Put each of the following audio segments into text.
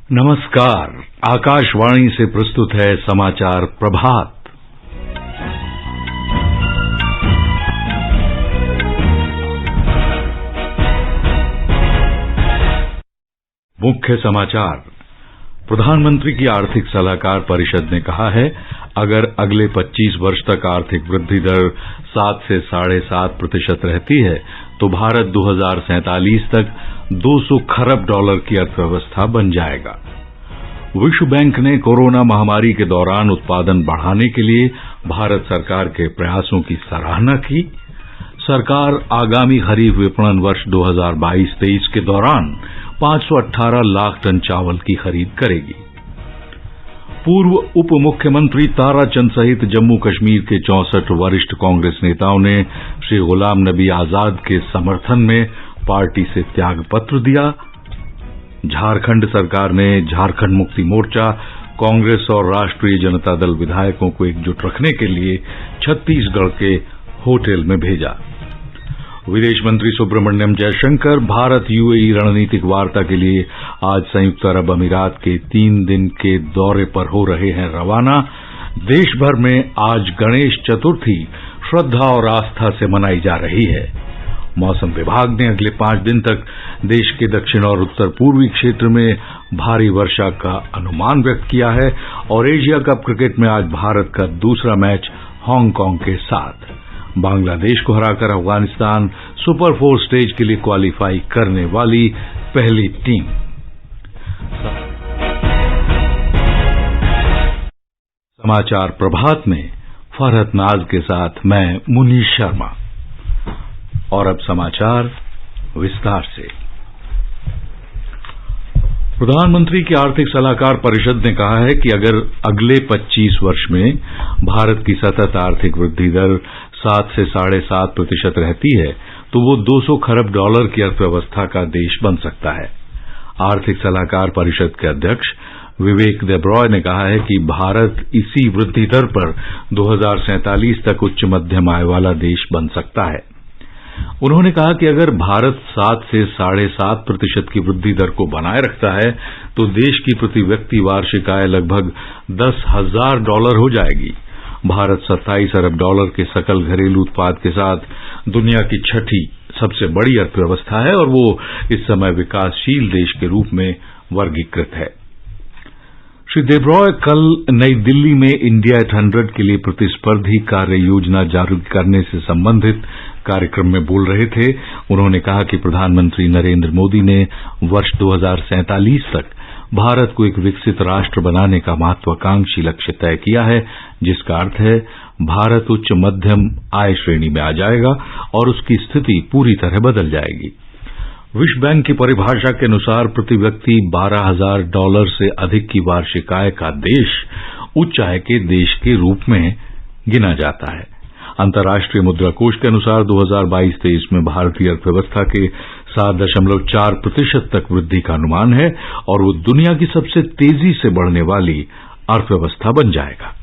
नमस्कार। आकाशवाणी से प्रस्तुत है समाचार प्रभात। मुख्य समाचार। प्रधानमंत्री की आर्थिक सलाहकार परिषद ने कहा है, अगर अगले 25 वर्ष तक आर्थिक वृद्धि दर 7 से 7.5% रहती है तो भारत 2047 तक $200 खरब की अर्थव्यवस्था बन जाएगा। विश्व बैंक ने कोरोना महामारी के दौरान उत्पादन बढ़ाने के लिए भारत सरकार के प्रयासों की सराहना की। सरकार आगामी खरीफ विपणन वर्ष 2022-23 के दौरान 518 लाख टन चावल की खरीद करेगी। पूर्व उप मुख्यमंत्री ताराचंद सहित जम्मू कश्मीर के 64 वरिष्ठ कांग्रेस नेताओं ने श्री गुलाम नबी आजाद के समर्थन में पार्टी से त्याग पत्र दिया। झारखंड सरकार ने झारखंड मुक्ति मोर्चा, कांग्रेस और राष्ट्रीय जनता दल विधायकों को एकजुट रखने के लिए छत्तीसगढ़ के होटल में भेजा। विदेश मंत्री सुब्रमण्यम जयशंकर भारत यूएई रणनीतिक वार्ता के लिए आज संयुक्त अरब अमीरात के 3 दिन के दौरे पर हो रहे हैं रवाना। देश भर में आज गणेश चतुर्थी श्रद्धा और आस्था से मनाई जा रही है। मौसम विभाग ने अगले 5 दिन तक देश के दक्षिण और उत्तर पूर्वी क्षेत्र में भारी वर्षा का अनुमान व्यक्त किया है और एशिया कप क्रिकेट में आज भारत का दूसरा मैच हांगकांग के साथ। बांग्लादेश को हराकर अफगानिस्तान सुपर 4 स्टेज के लिए क्वालिफाई करने वाली पहली टीम। समाचार प्रभात में फरहत नाज के साथ मैं मुनीश शर्मा। और अब समाचार विस्तार से। प्रधानमंत्री की आर्थिक सलाहकार परिषद ने कहा है कि अगर अगले 25 वर्ष में भारत की सतत आर्थिक वृद्धि दर 7 से 7.5% रहती है तो वो $200 खरब की अर्थव्यवस्था का देश बन सकता है। आर्थिक सलाहकार परिषद के अध्यक्ष विवेक देब्रॉय ने कहा है कि भारत इसी वृद्धि दर पर 2047 तक उच्च मध्यम आय वाला देश बन सकता है। उन्होंने कहा कि अगर भारत 7 से 7.5% की वृद्धि दर को बनाए रखता है तो देश की प्रति व्यक्ति वार्षिक आय लगभग $10,000 हो जाएगी। भारत $27 अरब के सकल घरेलू उत्पाद के साथ दुनिया की 6ठी सबसे बड़ी अर्थव्यवस्था है और वो इस समय विकासशील देश के रूप में वर्गीकृत है। श्री देब्रॉय कल नई दिल्ली में इंडिया 800 के लिए प्रतिस्पर्धी कार्य योजना जारी करने से संबंधित कार्यक्रम में बोल रहे थे। उन्होंने कहा कि प्रधानमंत्री नरेंद्र मोदी ने वर्ष 2047 तक भारत को एक विकसित राष्ट्र बनाने का महत्वाकांक्षी लक्ष्य तय किया है, जिसका अर्थ है भारत उच्च मध्यम आय श्रेणी में आ जाएगा और उसकी स्थिति पूरी तरह बदल जाएगी। विश्व बैंक की परिभाषा के अनुसार प्रति व्यक्ति $12,000 से अधिक की वार्षिक आय का देश उच्च आय के देश के रूप में गिना जाता है। अंतर्राष्ट्रीय मुद्रा कोष के अनुसार 2022-23 में भारतीय अर्थव्यवस्था के 7.4% तक वृद्धि का अनुमान है और वो दुनिया की सबसे तेजी से बढ़ने वाली अर्थव्यवस्था बन जाएगा।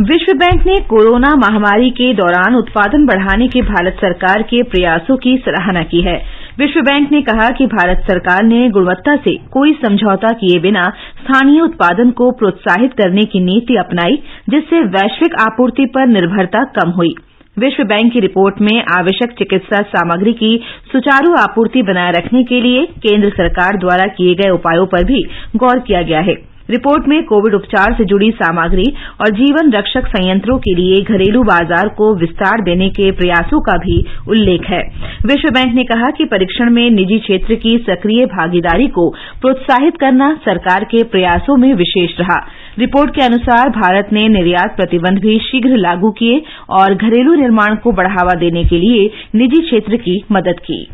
विश्व बैंक ने कोरोना महामारी के दौरान उत्पादन बढ़ाने के भारत सरकार के प्रयासों की सराहना की है। विश्व बैंक ने कहा कि भारत सरकार ने गुणवत्ता से कोई समझौता किए बिना स्थानीय उत्पादन को प्रोत्साहित करने की नीति अपनाई, जिससे वैश्विक आपूर्ति पर निर्भरता कम हुई। विश्व बैंक की रिपोर्ट में आवश्यक चिकित्सा सामग्री की सुचारू आपूर्ति बनाए रखने के लिए केंद्र सरकार द्वारा किए गए उपायों पर भी गौर किया गया है। रिपोर्ट में कोविड उपचार से जुड़ी सामग्री और जीवन रक्षक संयंत्रों के लिए घरेलू बाजार को विस्तार देने के प्रयासों का भी उल्लेख है। विश्व बैंक ने कहा कि परीक्षण में निजी क्षेत्र की सक्रिय भागीदारी को प्रोत्साहित करना सरकार के प्रयासों में विशेष रहा। रिपोर्ट के अनुसार भारत ने निर्यात प्रतिबंध भी शीघ्र लागू किए और घरेलू निर्माण को बढ़ावा देने के लिए निजी क्षेत्र की मदद की।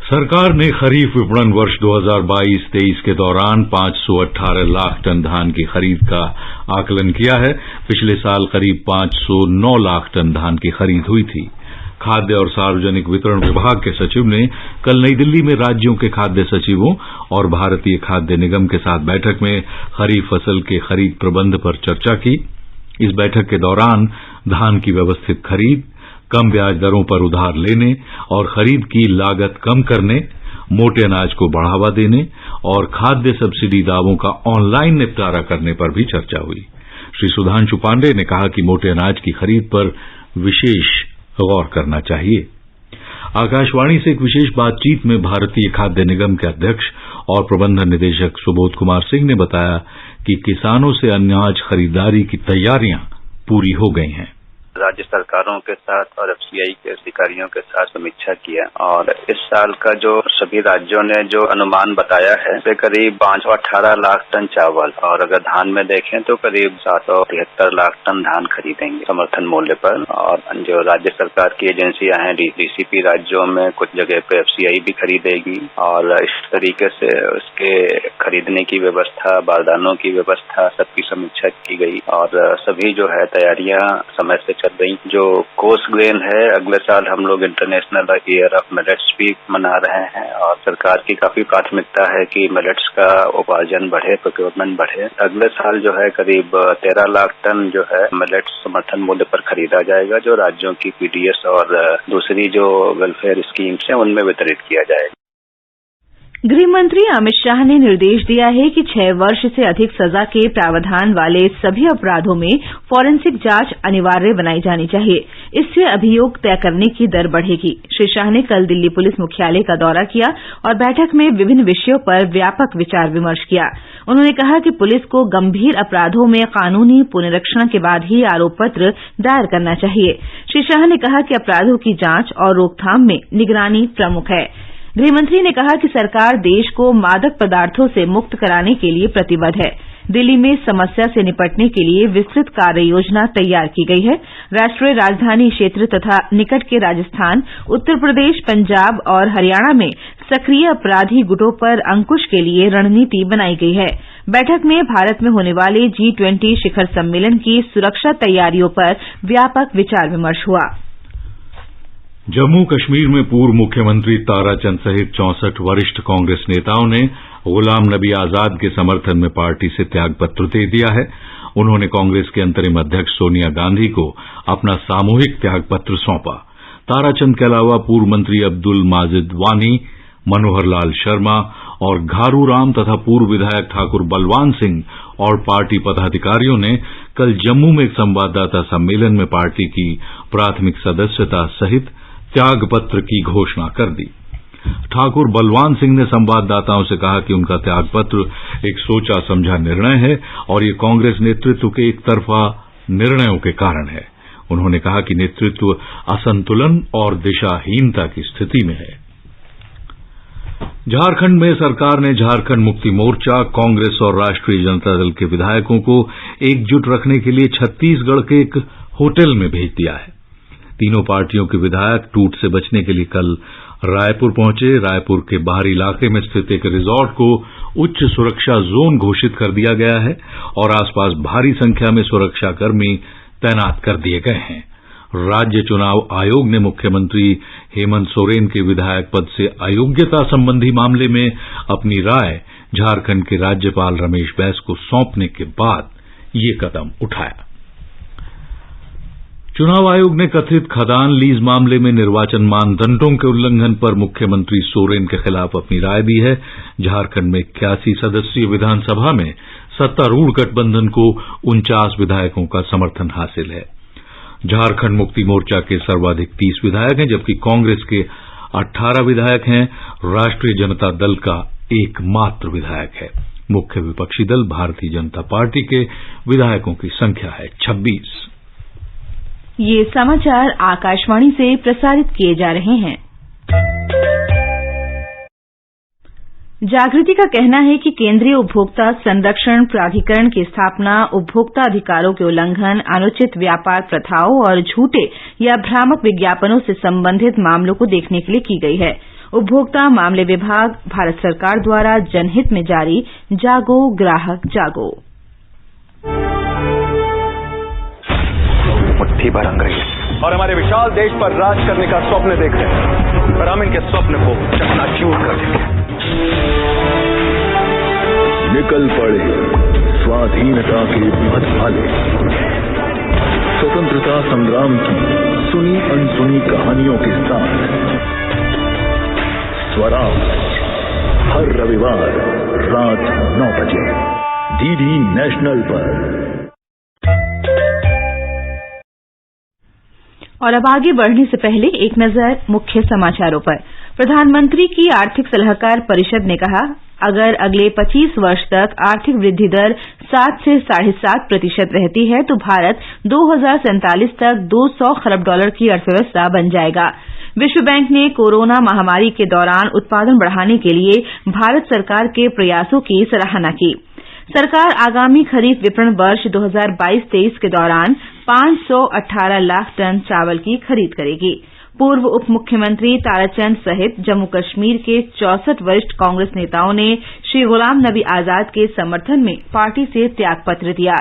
सरकार ने खरीफ विपणन वर्ष 2022-23 के दौरान 518 लाख टन धान की खरीद का आकलन किया है। पिछले साल करीब 509 लाख टन धान की खरीद हुई थी। खाद्य और सार्वजनिक वितरण विभाग के सचिव ने कल नई दिल्ली में राज्यों के खाद्य सचिवों और भारतीय खाद्य निगम के साथ बैठक में खरीफ फसल के खरीद प्रबंध पर चर्चा की। इस बैठक के दौरान धान की व्यवस्थित खरीद, कम ब्याज दरों पर उधार लेने और खरीद की लागत कम करने, मोटे अनाज को बढ़ावा देने और खाद्य सब्सिडी दावों का ऑनलाइन निपटारा करने पर भी चर्चा हुई। श्री सुधांशु पांडे ने कहा कि मोटे अनाज की खरीद पर विशेष गौर करना चाहिए। आकाशवाणी से एक विशेष बातचीत में भारतीय खाद्य निगम के अध्यक्ष और प्रबंध निदेशक सुबोध कुमार सिंह ने बताया कि किसानों से अनाज खरीदारी की तैयारियां पूरी हो गई हैं। राज्य सरकारों के साथ और एफसीआई के अधिकारियों के साथ समीक्षा किया और इस साल का जो सभी राज्यों ने जो अनुमान बताया है वे करीब 518 लाख टन चावल और अगर धान में देखें तो करीब 773 लाख टन धान खरीदेंगे समर्थन मूल्य पर। और जो राज्य सरकार की एजेंसियां हैं डीसीपी राज्यों में कुछ जगह पे एफसीआई भी खरीदेगी और इस तरीके से उसके खरीदने की व्यवस्था, बारदानों की व्यवस्था सबकी समीक्षा की गई और सभी जो है तैयारियां समय से चल रही। जो कोर्स ग्रेन है अगले साल हम लोग इंटरनेशनल ईयर ऑफ मिलेट्स भी मना रहे हैं और सरकार की काफी प्राथमिकता है कि मिलेट्स का उपार्जन बढ़े, प्रोक्योरमेंट बढ़े। अगले साल जो है करीब 13 लाख टन जो है मिलेट्स समर्थन मूल्य पर खरीदा जाएगा जो राज्यों की पीडीएस और दूसरी जो वेलफेयर स्कीम्स हैं उनमें वितरित किया जाएगा। गृह मंत्री अमित शाह ने निर्देश दिया है कि 6 वर्ष से अधिक सजा के प्रावधान वाले सभी अपराधों में फॉरेंसिक जांच अनिवार्य बनाई जानी चाहिए। इससे अभियोग तय करने की दर बढ़ेगी। श्री शाह ने कल दिल्ली पुलिस मुख्यालय का दौरा किया और बैठक में विभिन्न विषयों पर व्यापक विचार विमर्श किया। उन्होंने कहा कि पुलिस को गंभीर अपराधों में कानूनी पुनरीक्षण के बाद ही आरोप पत्र दायर करना चाहिए। श्री शाह ने कहा कि अपराधों की जांच और रोकथाम में निगरानी प्रमुख है। गृहमंत्री ने कहा कि सरकार देश को मादक पदार्थों से मुक्त कराने के लिए प्रतिबद्ध है। दिल्ली में समस्या से निपटने के लिए विस्तृत कार्य योजना तैयार की गई है। राष्ट्रीय राजधानी क्षेत्र तथा निकट के राजस्थान, उत्तर प्रदेश, पंजाब और हरियाणा में सक्रिय अपराधी गुटों पर अंकुश के लिए रणनीति बनाई गई है। बैठक में भारत में होने वाले G20 शिखर सम्मेलन की सुरक्षा तैयारियों पर व्यापक विचार विमर्श हुआ। जम्मू कश्मीर में पूर्व मुख्यमंत्री ताराचंद सहित 64 वरिष्ठ कांग्रेस नेताओं ने गुलाम नबी आजाद के समर्थन में पार्टी से त्यागपत्र दे दिया है। उन्होंने कांग्रेस के अंतरिम अध्यक्ष सोनिया गांधी को अपना सामूहिक त्यागपत्र सौंपा। ताराचंद के अलावा पूर्व मंत्री अब्दुल माजिद वानी, मनोहर लाल शर्मा और घारू राम तथा पूर्व विधायक ठाकुर बलवान सिंह और पार्टी पदाधिकारियों ने कल जम्मू में एक संवाददाता सम्मेलन में पार्टी की प्राथमिक सदस्यता सहित त्यागपत्र की घोषणा कर दी। ठाकुर बलवान सिंह ने संवाददाताओं से कहा कि उनका त्यागपत्र एक सोचा समझा निर्णय है और ये कांग्रेस नेतृत्व के एक तरफा निर्णयों के कारण है। उन्होंने कहा कि नेतृत्व असंतुलन और दिशाहीनता की स्थिति में है। झारखंड में सरकार ने झारखंड मुक्ति मोर्चा, कांग्रेस और राष्ट्रीय जनता दल के विधायकों को एकजुट रखने के लिए छत्तीसगढ़ के एक होटल में भेज दिया है। तीनों पार्टियों के विधायक टूट से बचने के लिए कल रायपुर पहुंचे। रायपुर के बाहरी इलाके में स्थित एक रिजॉर्ट को उच्च सुरक्षा जोन घोषित कर दिया गया है और आसपास भारी संख्या में सुरक्षाकर्मी तैनात कर दिए गए हैं। राज्य चुनाव आयोग ने मुख्यमंत्री हेमंत सोरेन के विधायक पद से अयोग्यता संबंधी मामले में अपनी राय झारखंड के राज्यपाल रमेश बैस को सौंपने के बाद ये कदम उठाया। चुनाव आयोग ने कथित खदान लीज मामले में निर्वाचन मानदंडों के उल्लंघन पर मुख्यमंत्री सोरेन के खिलाफ अपनी राय दी है। झारखंड में 81 सदस्यीय विधानसभा में सत्तारूढ़ गठबंधन को 49 विधायकों का समर्थन हासिल है। झारखंड मुक्ति मोर्चा के सर्वाधिक 30 विधायक हैं, जबकि कांग्रेस के 18 विधायक हैं। राष्ट्रीय जनता दल का एकमात्र विधायक है। मुख्य विपक्षी दल भारतीय जनता पार्टी के विधायकों की संख्या है 26। ये समाचार आकाशवाणी से प्रसारित किए जा रहे हैं। जागृति का कहना है कि केंद्रीय उपभोक्ता संरक्षण प्राधिकरण की स्थापना उपभोक्ता अधिकारों के उल्लंघन, अनुचित व्यापार प्रथाओं और झूठे या भ्रामक विज्ञापनों से संबंधित मामलों को देखने के लिए की गई है। उपभोक्ता मामले विभाग, भारत सरकार द्वारा जनहित में जारी जागो ग्राहक जागो। मुट्ठी भर अंग्रेज और हमारे विशाल देश पर राज करने का स्वप्न देख रहे हैं, पर हम इनके स्वप्न को चकनाचूर कर देंगे। निकल पड़े स्वाधीनता के पथ वाले, स्वतंत्रता संग्राम की सुनी अनसुनी कहानियों के साथ स्वराज हर रविवार रात 9 बजे डीडी नेशनल पर। और अब आगे बढ़ने से पहले एक नजर मुख्य समाचारों पर। प्रधानमंत्री की आर्थिक सलाहकार परिषद ने कहा, अगर अगले 25 वर्ष तक आर्थिक वृद्धि दर 7 से 7.5% रहती है तो भारत 2047 तक $200 खरब की अर्थव्यवस्था बन जाएगा। विश्व बैंक ने कोरोना महामारी के दौरान उत्पादन बढ़ाने के लिए भारत सरकार के प्रयासों की सराहना की। सरकार आगामी खरीफ विपणन वर्ष 2022-23 के दौरान 518 लाख टन चावल की खरीद करेगी। पूर्व उप मुख्यमंत्री ताराचंद सहित जम्मू कश्मीर के 64 वरिष्ठ कांग्रेस नेताओं ने श्री गुलाम नबी आजाद के समर्थन में पार्टी से त्यागपत्र दिया।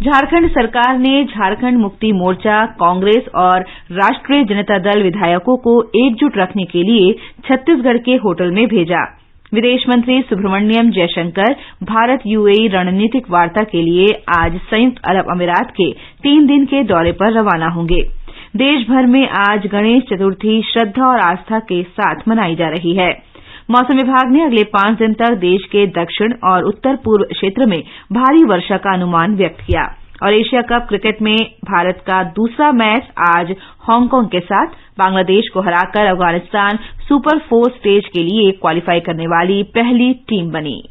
झारखंड सरकार ने झारखंड मुक्ति मोर्चा, कांग्रेस और राष्ट्रीय जनता दल विधायकों को एकजुट रखने के लिए छत्तीसगढ़ के होटल में भेजा। विदेश मंत्री सुब्रमण्यम जयशंकर भारत यूएई रणनीतिक वार्ता के लिए आज संयुक्त अरब अमीरात के 3 दिन के दौरे पर रवाना होंगे। देश भर में आज गणेश चतुर्थी श्रद्धा और आस्था के साथ मनाई जा रही है। मौसम विभाग ने अगले 5 दिन तक देश के दक्षिण और उत्तर पूर्व क्षेत्र में भारी वर्षा का अनुमान व्यक्त किया। और एशिया कप क्रिकेट में भारत का दूसरा मैच आज हांगकांग के साथ। बांग्लादेश को हराकर अफगानिस्तान सुपर 4 स्टेज के लिए क्वालीफाई करने वाली पहली टीम बनी।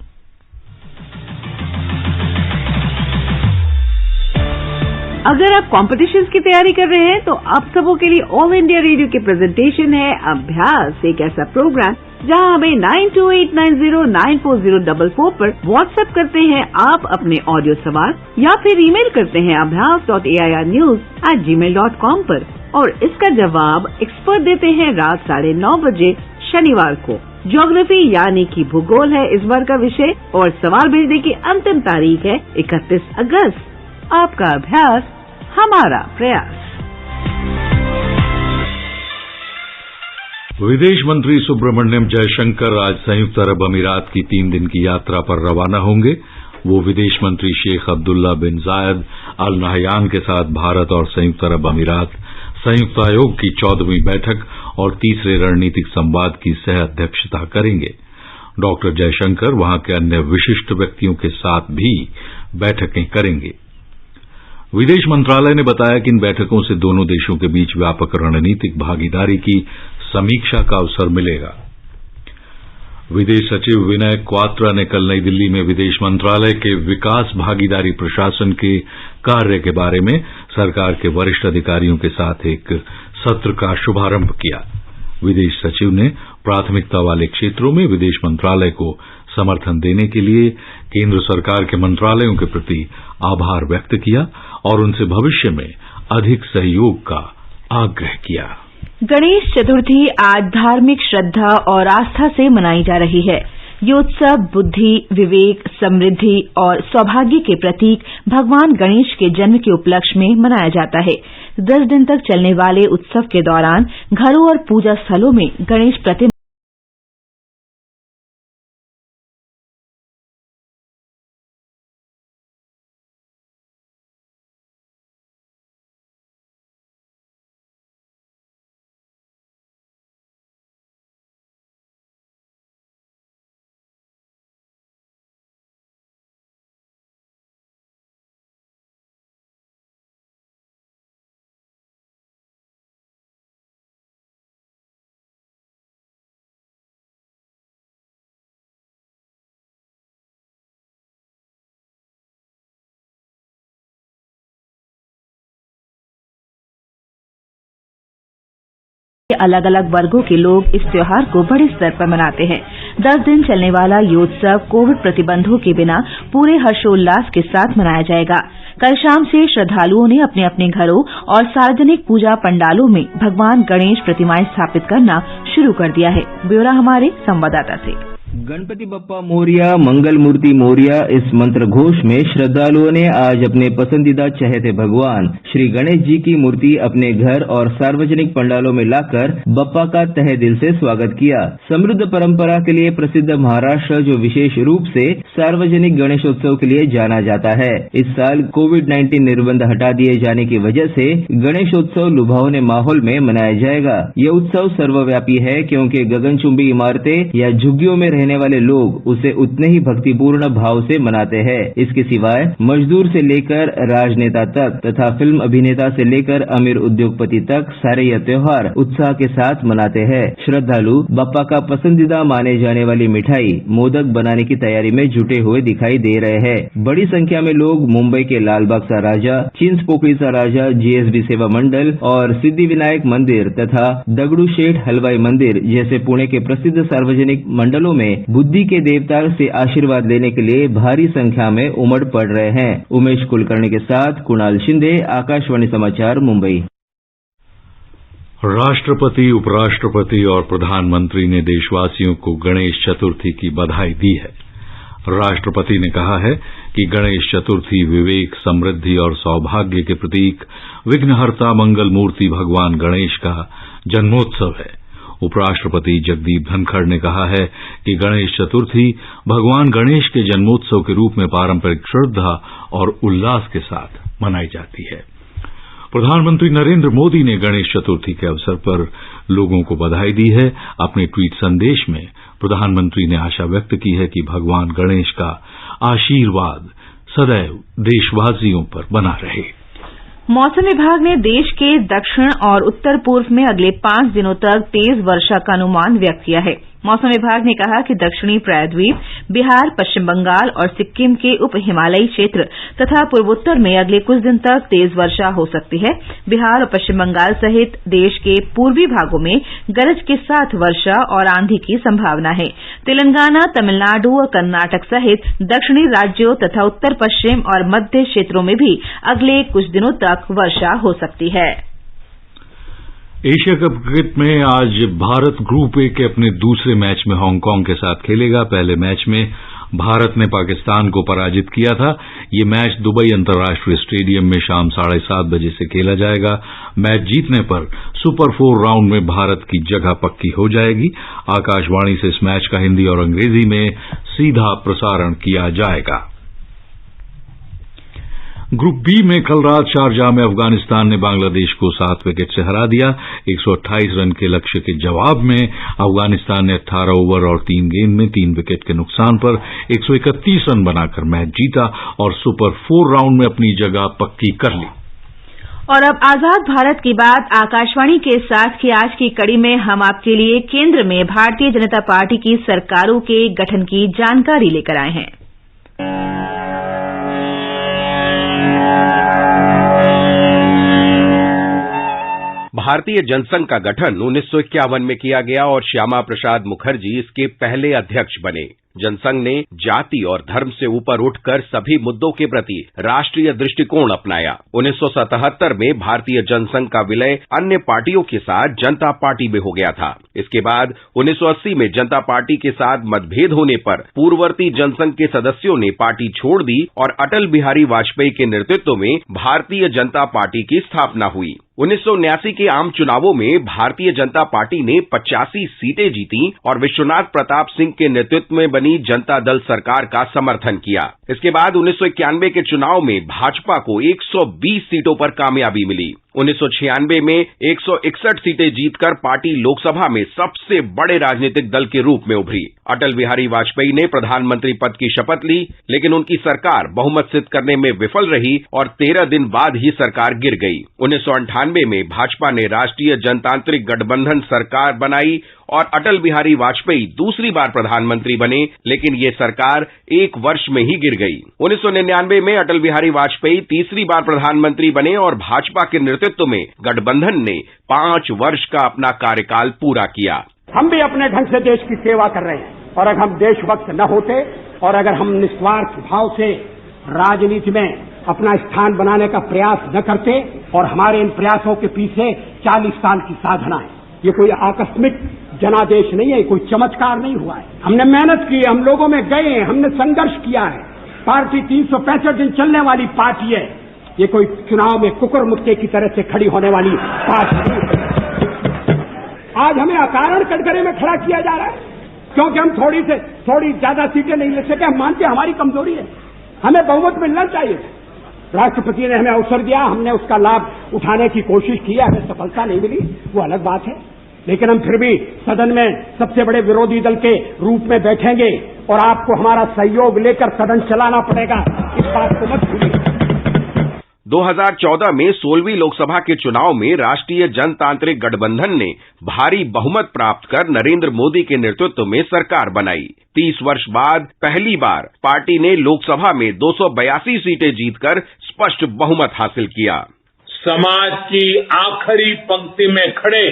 अगर आप कॉम्पिटिशन्स की तैयारी कर रहे हैं तो आप सबों के लिए ऑल इंडिया रेडियो की प्रेजेंटेशन है अभ्यास, एक ऐसा प्रोग्राम जहां हमें 9289094044 पर व्हाट्सएप करते हैं आप अपने ऑडियो सवाल या फिर ईमेल करते हैं abhyas.airnews@gmail.com पर और इसका जवाब एक्सपर्ट देते हैं रात 9:30 बजे शनिवार को। ज्योग्राफी यानी कि भूगोल है इस बार का विषय और सवाल भेजने की अंतिम तारीख है 31 अगस्त। आपका अभ्यास हमारा प्रयास। विदेश मंत्री सुब्रमण्यम जयशंकर आज संयुक्त अरब अमीरात की 3 दिन की यात्रा पर रवाना होंगे। वो विदेश मंत्री शेख अब्दुल्ला बिन जायद अल नहयान के साथ भारत और संयुक्त अरब अमीरात संयुक्त आयोग की 14वीं बैठक और तीसरे रणनीतिक संवाद की सह अध्यक्षता करेंगे। डॉक्टर जयशंकर वहां के अन्य विशिष्ट व्यक्तियों के साथ भी बैठकें करेंगे। विदेश मंत्रालय ने बताया कि इन बैठकों से दोनों देशों के बीच व्यापक रणनीतिक भागीदारी की समीक्षा का अवसर मिलेगा। विदेश सचिव विनय क्वात्रा ने कल नई दिल्ली में विदेश मंत्रालय के विकास भागीदारी प्रशासन के कार्य के बारे में सरकार के वरिष्ठ अधिकारियों के साथ एक सत्र का शुभारंभ किया। विदेश सचिव ने प्राथमिकता वाले क्षेत्रों में विदेश मंत्रालय को समर्थन देने के लिए केंद्र सरकार के मंत्रालयों के प्रति आभार व्यक्त किया और उनसे भविष्य में अधिक सहयोग का आग्रह किया। गणेश चतुर्थी आज धार्मिक श्रद्धा और आस्था से मनाई जा रही है। ये उत्सव बुद्धि, विवेक, समृद्धि और सौभाग्य के प्रतीक भगवान गणेश के जन्म के उपलक्ष्य में मनाया जाता है। 10 दिन तक चलने वाले उत्सव के दौरान घरों और पूजा स्थलों में गणेश प्रतिमा अलग अलग वर्गों के लोग इस त्योहार को बड़े स्तर पर मनाते हैं। 10 दिन चलने वाला ये उत्सव कोविड प्रतिबंधों के बिना पूरे हर्षोल्लास के साथ मनाया जाएगा। कल शाम से श्रद्धालुओं ने अपने अपने घरों और सार्वजनिक पूजा पंडालों में भगवान गणेश प्रतिमाएं स्थापित करना शुरू कर दिया है। ब्यौरा हमारे संवाददाता से। गणपति बप्पा मोरिया, मंगल मूर्ति मोरिया इस मंत्र घोष में श्रद्धालुओं ने आज अपने पसंदीदा चहेते भगवान श्री गणेश जी की मूर्ति अपने घर और सार्वजनिक पंडालों में लाकर बप्पा का तहे दिल से स्वागत किया। समृद्ध परंपरा के लिए प्रसिद्ध महाराष्ट्र जो विशेष रूप से सार्वजनिक गणेशोत्सव के लिए जाना जाता है, इस साल कोविड-19 निर्बंध हटा दिए जाने की वजह से गणेशोत्सव लुभावने माहौल में मनाया जाएगा। यह उत्सव सर्वव्यापी है क्योंकि गगनचुंबी इमारतें या झुग्गियों में रहने वाले लोग उसे उतने ही भक्तिपूर्ण भाव से मनाते हैं। इसके सिवाय मजदूर से लेकर राजनेता तक तथा फिल्म अभिनेता से लेकर अमीर उद्योगपति तक सारे यह त्योहार उत्साह के साथ मनाते हैं। श्रद्धालु बप्पा का पसंदीदा माने जाने वाली मिठाई मोदक बनाने की तैयारी में जुटे हुए दिखाई दे रहे हैं। बड़ी संख्या में लोग मुंबई के लालबाग सा राजा, चिंच पोकळी सा राजा, जीएसबी सेवा मंडल और सिद्धि विनायक मंदिर तथा दगड़ू शेठ हलवाई मंदिर जैसे पुणे के प्रसिद्ध सार्वजनिक मंडलों में बुद्धि के देवता से आशीर्वाद लेने के लिए भारी संख्या में उमड़ पड़ रहे हैं। उमेश कुलकर्णी के साथ कुणाल शिंदे, आकाशवाणी समाचार, मुंबई। राष्ट्रपति, उपराष्ट्रपति और प्रधानमंत्री ने देशवासियों को गणेश चतुर्थी की बधाई दी है। राष्ट्रपति ने कहा है कि गणेश चतुर्थी विवेक, समृद्धि और सौभाग्य के प्रतीक विघ्नहर्ता मंगल मूर्ति भगवान गणेश का जन्मोत्सव है। उपराष्ट्रपति जगदीप धनखड़ ने कहा है कि गणेश चतुर्थी भगवान गणेश के जन्मोत्सव के रूप में पारंपरिक श्रद्धा और उल्लास के साथ मनाई जाती है। प्रधानमंत्री नरेंद्र मोदी ने गणेश चतुर्थी के अवसर पर लोगों को बधाई दी है। अपने ट्वीट संदेश में प्रधानमंत्री ने आशा व्यक्त की है कि भगवान गणेश का आशीर्वाद सदैव देशवासियों पर बना रहे। मौसम विभाग ने देश के दक्षिण और उत्तर पूर्व में अगले 5 दिनों तक तेज वर्षा का अनुमान व्यक्त किया है। मौसम विभाग ने कहा कि दक्षिणी प्रायद्वीप, बिहार, पश्चिम बंगाल और सिक्किम के उप हिमालयी क्षेत्र तथा पूर्वोत्तर में अगले कुछ दिन तक तेज वर्षा हो सकती है। बिहार और पश्चिम बंगाल सहित देश के पूर्वी भागों में गरज के साथ वर्षा और आंधी की संभावना है। तेलंगाना, तमिलनाडु और कर्नाटक सहित दक्षिणी राज्यों तथा उत्तर पश्चिम और मध्य क्षेत्रों में भी अगले कुछ दिनों तक वर्षा हो सकती है। एशिया कप क्रिकेट में आज भारत ग्रुप ए के अपने दूसरे मैच में हांगकांग के साथ खेलेगा। पहले मैच में भारत ने पाकिस्तान को पराजित किया था। ये मैच दुबई अंतर्राष्ट्रीय स्टेडियम में शाम 7:30 बजे से खेला जाएगा। मैच जीतने पर सुपर 4 राउंड में भारत की जगह पक्की हो जाएगी। आकाशवाणी से इस मैच का हिंदी और अंग्रेजी में सीधा प्रसारण किया जाएगा। ग्रुप बी में कल रात शारजाह में अफगानिस्तान ने बांग्लादेश को 7 विकेट से हरा दिया। 128 रन के लक्ष्य के जवाब में अफगानिस्तान ने 18 ओवर और 3 गेंद में 3 विकेट के नुकसान पर 131 रन बनाकर मैच जीता और सुपर 4 राउंड में अपनी जगह पक्की कर ली। और अब आजाद भारत की बात आकाशवाणी के साथ की आज की कड़ी में हम आपके लिए केंद्र में भारतीय जनता पार्टी की सरकारों के गठन की जानकारी लेकर आए हैं। भारतीय जनसंघ का गठन 1951 में किया गया और श्यामा प्रसाद मुखर्जी इसके पहले अध्यक्ष बने। जनसंघ ने जाति और धर्म से ऊपर उठकर सभी मुद्दों के प्रति राष्ट्रीय दृष्टिकोण अपनाया। 1977 में भारतीय जनसंघ का विलय अन्य पार्टियों के साथ जनता पार्टी में हो गया था। इसके बाद 1980 में जनता पार्टी के साथ मतभेद होने पर पूर्ववर्ती जनसंघ के सदस्यों ने पार्टी छोड़ दी और अटल बिहारी वाजपेयी के नेतृत्व में भारतीय जनता पार्टी की स्थापना हुई। 1979 के आम चुनावों में भारतीय जनता पार्टी ने 85 सीटें जीती और विश्वनाथ प्रताप सिंह के नेतृत्व में बनी जनता दल सरकार का समर्थन किया। इसके बाद 1991 के चुनाव में भाजपा को 120 सीटों पर कामयाबी मिली। 1996 में 161 सीटें जीतकर पार्टी लोकसभा में सबसे बड़े राजनीतिक दल के रूप में उभरी। अटल बिहारी वाजपेयी ने प्रधानमंत्री पद की शपथ ली, लेकिन उनकी सरकार बहुमत सिद्ध करने में विफल रही और 13 दिन बाद ही सरकार गिर गई। 1998 में भाजपा ने राष्ट्रीय जनतांत्रिक गठबंधन सरकार बनाई और अटल बिहारी वाजपेयी दूसरी बार प्रधानमंत्री बने, लेकिन ये सरकार 1 वर्ष में ही गिर गई। 1999 में अटल बिहारी वाजपेयी तीसरी बार प्रधानमंत्री बने और भाजपा के नेतृत्व में गठबंधन ने 5 वर्ष का अपना कार्यकाल पूरा किया। हम भी अपने ढंग से देश की सेवा कर रहे हैं और अगर हम देशभक्त न होते और अगर हम निस्वार्थ भाव से राजनीति में अपना स्थान बनाने का प्रयास न करते और हमारे इन प्रयासों के पीछे 40 साल की साधना है। ये कोई आकस्मिक जनादेश नहीं है, कोई चमत्कार नहीं हुआ है। हमने मेहनत की, हम लोगों में गए, हमने संघर्ष किया है। पार्टी 365 दिन चलने वाली पार्टी है। ये कोई चुनाव में कुकुर मुक्के की तरह से खड़ी होने वाली पार्टी नहीं है। आज हमें अकारण कटघरे में खड़ा किया जा रहा है क्योंकि हम थोड़ी ज्यादा सीटें नहीं ले सके। हम मानते हैं हमारी कमजोरी है, हमें बहुमत मिलना चाहिए। राष्ट्रपति ने हमें अवसर दिया, हमने उसका लाभ उठाने की कोशिश की, हमें सफलता नहीं मिली, वो अलग बात है। लेकिन हम फिर भी सदन में सबसे बड़े विरोधी दल के रूप में बैठेंगे और आपको हमारा सहयोग लेकर सदन चलाना पड़ेगा, इस बात को मत भूलिए। 2014 में 16वीं लोकसभा के चुनाव में राष्ट्रीय जनतांत्रिक गठबंधन ने भारी बहुमत प्राप्त कर नरेंद्र मोदी के नेतृत्व में सरकार बनाई। 30 वर्ष बाद पहली बार पार्टी ने लोकसभा में 282 सीटें जीतकर स्पष्ट बहुमत हासिल किया। समाज की आखिरी पंक्ति में खड़े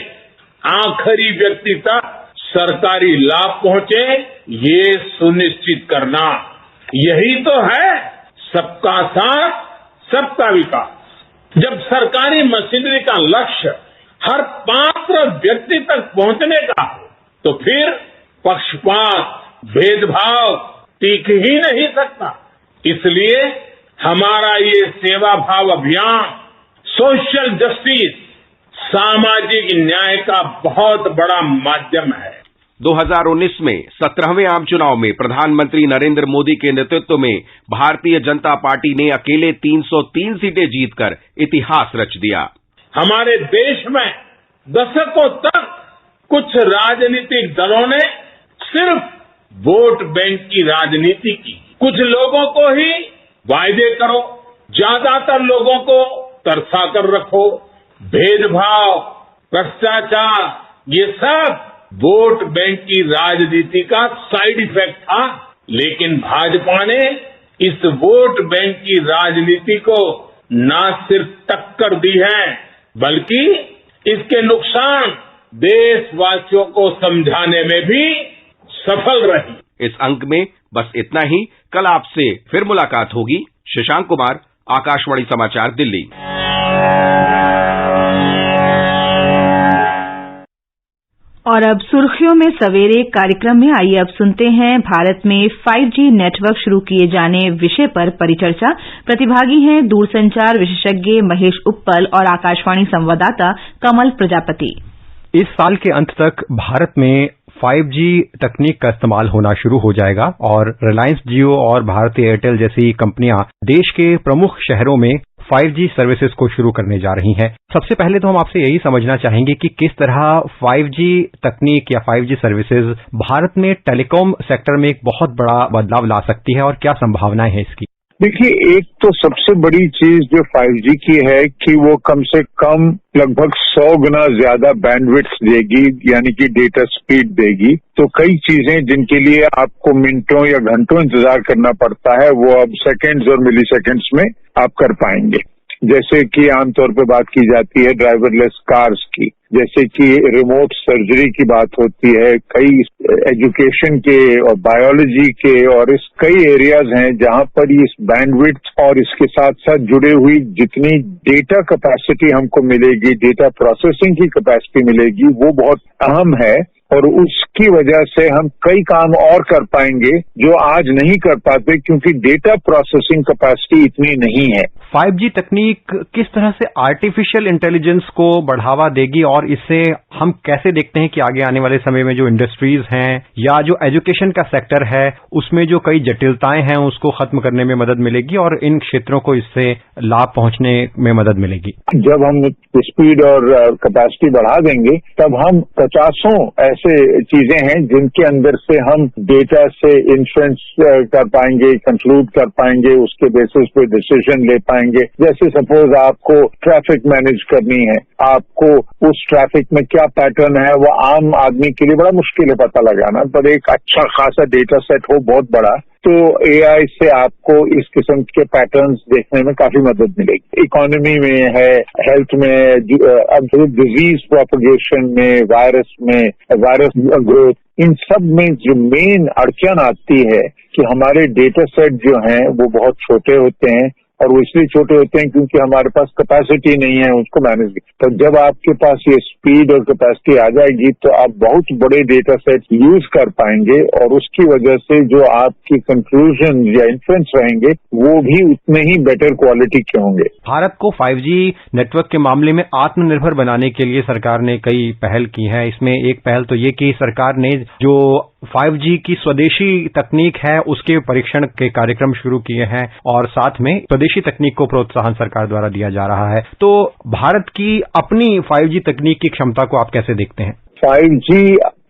आखिरी व्यक्ति तक सरकारी लाभ पहुंचे, ये सुनिश्चित करना, यही तो है सबका साथ सबका विकास। जब सरकारी मशीनरी का लक्ष्य हर पात्र व्यक्ति तक पहुंचने का तो फिर पक्षपात भेदभाव टिक ही नहीं सकता। इसलिए हमारा ये सेवा भाव अभियान सोशल जस्टिस, सामाजिक न्याय का बहुत बड़ा माध्यम है। 2019 में 17वें आम चुनाव में प्रधानमंत्री नरेंद्र मोदी के नेतृत्व में भारतीय जनता पार्टी ने अकेले 303 सीटें जीतकर इतिहास रच दिया। हमारे देश में दशकों तक कुछ राजनीतिक दलों ने सिर्फ वोट बैंक की राजनीति की। कुछ लोगों को ही वायदे करो, ज्यादातर लोगों को तरसा कर रखो। भेदभाव, भ्रष्टाचार, ये सब वोट बैंक की राजनीति का साइड इफेक्ट था। लेकिन भाजपा ने इस वोट बैंक की राजनीति को न सिर्फ टक्कर दी है, बल्कि इसके नुकसान देशवासियों को समझाने में भी सफल रही। इस अंक में बस इतना ही। कल आपसे फिर मुलाकात होगी। शशांक कुमार, आकाशवाणी समाचार, दिल्ली। और अब सुर्खियों में सवेरे कार्यक्रम में आइए अब सुनते हैं भारत में 5G नेटवर्क शुरू किए जाने विषय पर परिचर्चा। प्रतिभागी हैं दूरसंचार विशेषज्ञ महेश उप्पल और आकाशवाणी संवाददाता कमल प्रजापति। इस साल के अंत तक भारत में 5G तकनीक का इस्तेमाल होना शुरू हो जाएगा और रिलायंस जियो और भारती एयरटेल जैसी कंपनियां देश के प्रमुख शहरों में 5G सर्विसेज को शुरू करने जा रही हैं। सबसे पहले तो हम आपसे यही समझना चाहेंगे कि किस तरह 5G तकनीक या 5G सर्विसेज भारत में टेलीकॉम सेक्टर में एक बहुत बड़ा बदलाव ला सकती है और क्या संभावनाएं हैं इसकी। देखिए, एक तो सबसे बड़ी चीज जो 5G की है कि वो कम से कम लगभग 100 गुना ज्यादा बैंडविड्थ देगी, यानी कि डेटा स्पीड देगी। तो कई चीजें जिनके लिए आपको मिनटों या घंटों इंतजार करना पड़ता है वो अब सेकंड्स और मिली सेकंड्स में आप कर पाएंगे। जैसे कि आमतौर पे बात की जाती है ड्राइवरलेस कार्स की, जैसे कि रिमोट सर्जरी की बात होती है, कई एजुकेशन के और बायोलॉजी के और इस कई एरियाज हैं जहां पर इस बैंडविड्थ और इसके साथ साथ जुड़े हुई जितनी डेटा कैपेसिटी हमको मिलेगी, डेटा प्रोसेसिंग की कैपेसिटी मिलेगी, वो बहुत अहम है। और उसकी वजह से हम कई काम और कर पाएंगे जो आज नहीं कर पाते क्योंकि डेटा प्रोसेसिंग कैपेसिटी इतनी नहीं है। 5G तकनीक किस तरह से आर्टिफिशियल इंटेलिजेंस को बढ़ावा देगी और इससे हम कैसे देखते हैं कि आगे आने वाले समय में जो इंडस्ट्रीज हैं या जो एजुकेशन का सेक्टर है उसमें जो कई जटिलताएं हैं उसको खत्म करने में मदद मिलेगी और इन क्षेत्रों को इससे लाभ पहुंचने में मदद मिलेगी। जब हम स्पीड और कैपेसिटी बढ़ा देंगे तब हम 50 ऐसे चीजें हैं जिनके अंदर से हम डेटा से इन्फ्रेंस कर पाएंगे, कंक्लूड कर पाएंगे, उसके बेसिस पे डिसीजन ले पाएंगे। जैसे सपोज आपको ट्रैफिक मैनेज करनी है, आपको उस ट्रैफिक में क्या पैटर्न है वो आम आदमी के लिए बड़ा मुश्किल है पता लगाना, पर एक अच्छा खासा डेटा सेट हो बहुत बड़ा तो एआई से आपको इस किस्म के पैटर्न्स देखने में काफी मदद मिलेगी। इकोनॉमी में है, हेल्थ में, अब डिजीज प्रोपगेशन में, वायरस ग्रोथ, इन सब में जो मेन अड़चन आती है कि हमारे डेटा सेट जो हैं वो बहुत छोटे होते हैं और वो इसलिए छोटे होते हैं क्योंकि हमारे पास कैपेसिटी नहीं है उसको मैनेज। तो जब आपके पास ये स्पीड और कैपेसिटी आ जाएगी तो आप बहुत बड़े डेटा सेट यूज कर पाएंगे और उसकी वजह से जो आपकी कंक्लूजन या इन्फ्रेंस रहेंगे वो भी उतने ही बेटर क्वालिटी के होंगे। भारत को 5G नेटवर्क के मामले में आत्मनिर्भर बनाने के लिए सरकार ने कई पहल की है। इसमें एक पहल तो ये कि सरकार ने जो 5G की स्वदेशी तकनीक है उसके परीक्षण के कार्यक्रम शुरू किए हैं और साथ में स्वदेशी तकनीक को प्रोत्साहन सरकार द्वारा दिया जा रहा है। तो भारत की अपनी 5G तकनीक की क्षमता को आप कैसे देखते हैं? 5G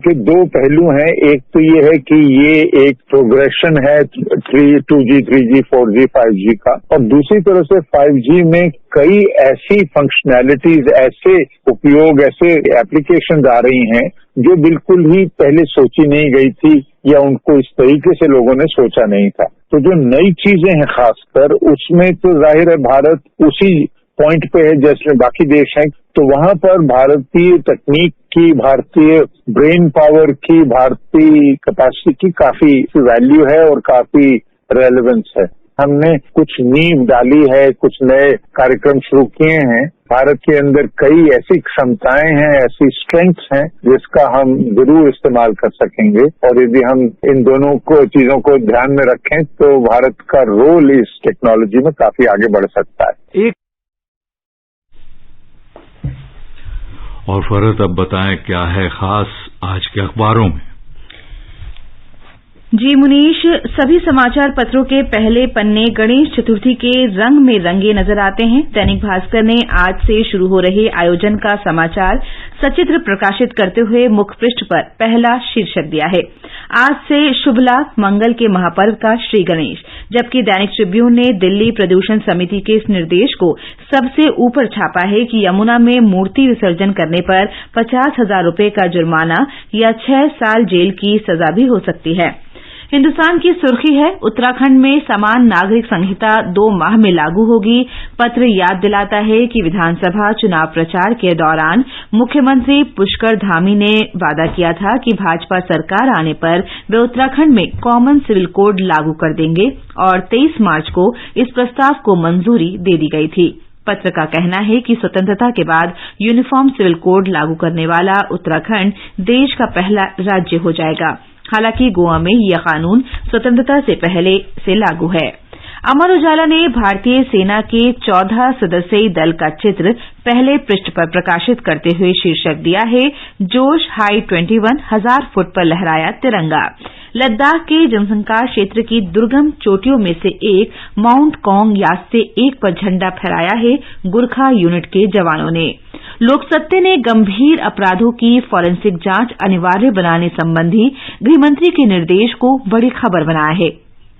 के दो पहलू हैं। एक तो ये है कि ये एक प्रोग्रेशन है 2G, 3G, 4G, 5G का, और दूसरी तरफ से 5G में कई ऐसी फंक्शनैलिटीज, ऐसे उपयोग, ऐसे एप्लीकेशंस आ रही हैं जो बिल्कुल ही पहले सोची नहीं गई थी या उनको इस तरीके से लोगों ने सोचा नहीं था। तो जो नई चीजें हैं खासकर, उसमें तो जाहिर है भारत उसी पॉइंट पे है जैसे बाकी देश हैं। तो वहां पर भारतीय तकनीक की, भारतीय ब्रेन पावर की, भारतीय कैपेसिटी की काफी वैल्यू है और काफी रेलेवेंस है। हमने कुछ नींव डाली है, कुछ नए कार्यक्रम शुरू किए हैं। भारत के अंदर कई ऐसी क्षमताएं हैं, ऐसी स्ट्रेंथ्स हैं जिसका हम जरूर इस्तेमाल कर सकेंगे, और यदि हम इन दोनों चीजों को ध्यान में रखें तो भारत का रोल इस टेक्नोलॉजी में काफी आगे बढ़ सकता है। और फरहत, अब बताएं क्या है खास आज के अखबारों में? जी मुनीश, सभी समाचार पत्रों के पहले पन्ने गणेश चतुर्थी के रंग में रंगे नजर आते हैं। दैनिक भास्कर ने आज से शुरू हो रहे आयोजन का समाचार सचित्र प्रकाशित करते हुए मुख्य पृष्ठ पर पहला शीर्षक दिया है, आज से शुभ लाभ मंगल के महापर्व का श्री गणेश। जबकि दैनिक ट्रिब्यून ने दिल्ली प्रदूषण समिति के इस निर्देश को सबसे ऊपर छापा है कि यमुना में मूर्ति विसर्जन करने पर 50,000 रुपये का जुर्माना या 6 साल जेल की सजा भी हो सकती है। हिन्दुस्तान की सुर्खी है, उत्तराखंड में समान नागरिक संहिता 2 माह में लागू होगी। पत्र याद दिलाता है कि विधानसभा चुनाव प्रचार के दौरान मुख्यमंत्री पुष्कर धामी ने वादा किया था कि भाजपा सरकार आने पर वे उत्तराखंड में कॉमन सिविल कोड लागू कर देंगे, और 23 मार्च को इस प्रस्ताव को मंजूरी दे दी गई थी। पत्र का कहना है कि स्वतंत्रता के बाद यूनिफॉर्म सिविल कोड लागू करने वाला उत्तराखंड देश का पहला राज्य हो जाएगा। हालांकि गोवा में यह कानून स्वतंत्रता से पहले से लागू है। अमर उजाला ने भारतीय सेना के 14 सदस्यीय दल का चित्र पहले पृष्ठ पर प्रकाशित करते हुए शीर्षक दिया है, जोश हाई 21, 1000 फुट पर लहराया तिरंगा। लद्दाख के जनसंकार क्षेत्र की दुर्गम चोटियों में से एक माउंट कॉन्ग यास से 1 पर झंडा फहराया है गुरखा यूनिट के जवानों ने। लोकसत्ते ने गंभीर अपराधों की फॉरेंसिक जांच अनिवार्य बनाने संबंधी गृहमंत्री के निर्देश को बड़ी खबर बनाया है।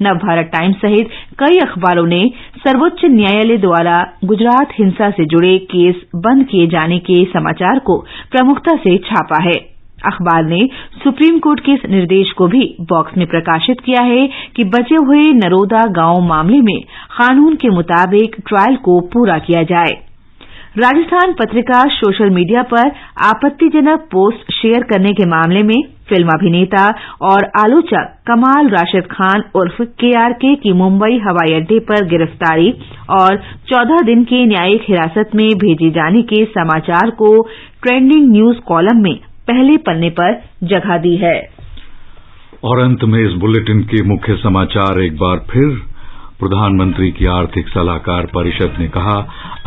नवभारत टाइम्स सहित कई अखबारों ने सर्वोच्च न्यायालय द्वारा गुजरात हिंसा से जुड़े केस बंद किए जाने के समाचार को प्रमुखता से छापा है। अखबार ने सुप्रीम कोर्ट के इस निर्देश को भी बॉक्स में प्रकाशित किया है कि बचे हुए नरोदा गांव मामले में कानून के मुताबिक ट्रायल को पूरा किया जाए। राजस्थान पत्रिका सोशल मीडिया पर आपत्तिजनक पोस्ट शेयर करने के मामले में फिल्म अभिनेता और आलोचक कमाल राशिद खान उर्फ KRK की मुंबई हवाई अड्डे पर गिरफ्तारी और 14 दिन की न्यायिक हिरासत में भेजे जाने के समाचार को ट्रेंडिंग न्यूज कॉलम में पहले पन्ने पर जगह दी है। और अंत में इस बुलेटिन के मुख्य समाचार एक बार फिर। प्रधानमंत्री की आर्थिक सलाहकार परिषद ने कहा,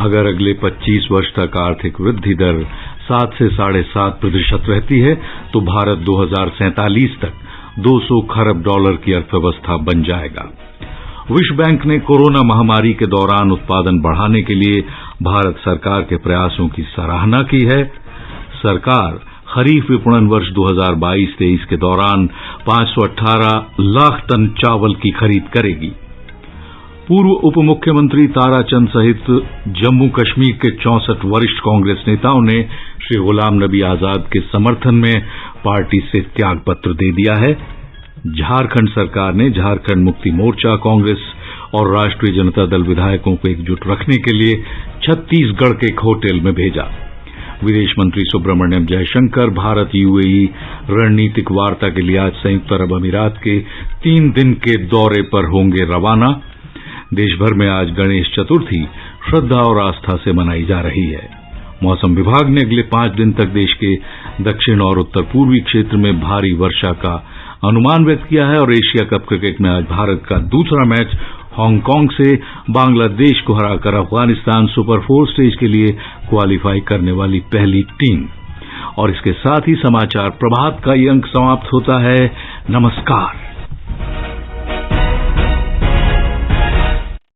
अगर अगले 25 वर्ष तक आर्थिक वृद्धि दर 7 से 7.5% रहती है तो भारत 2047 तक $200 खरब की अर्थव्यवस्था बन जाएगा। विश्व बैंक ने कोरोना महामारी के दौरान उत्पादन बढ़ाने के लिए भारत सरकार के प्रयासों की सराहना की है। सरकार खरीफ विपणन वर्ष 2022-23 के दौरान 518 लाख टन चावल की खरीद करेगी। पूर्व उप मुख्यमंत्री ताराचंद सहित जम्मू कश्मीर के 64 वरिष्ठ कांग्रेस नेताओं ने श्री गुलाम नबी आजाद के समर्थन में पार्टी से त्यागपत्र दे दिया है। झारखंड सरकार ने झारखंड मुक्ति मोर्चा, कांग्रेस और राष्ट्रीय जनता दल विधायकों को एकजुट रखने के लिए छत्तीसगढ़ के एक होटल में भेजा। विदेश मंत्री सुब्रमण्यम जयशंकर भारत UAE रणनीतिक वार्ता के लिए आज संयुक्त अरब अमीरात के 3 दिन के दौरे पर होंगे रवाना। देश भर में आज गणेश चतुर्थी श्रद्धा और आस्था से मनाई जा रही है। मौसम विभाग ने अगले 5 दिन तक देश के दक्षिण और उत्तर पूर्वी क्षेत्र में भारी वर्षा का अनुमान व्यक्त किया है। और एशिया कप क्रिकेट में आज भारत का दूसरा मैच हांगकांग से बांग्लादेश को हराकर अफगानिस्तान सुपर 4 स्टेज के लिए क्वालीफाई करने वाली पहली टीम। और इसके साथ ही समाचार प्रभात का ये अंक समाप्त होता है। नमस्कार।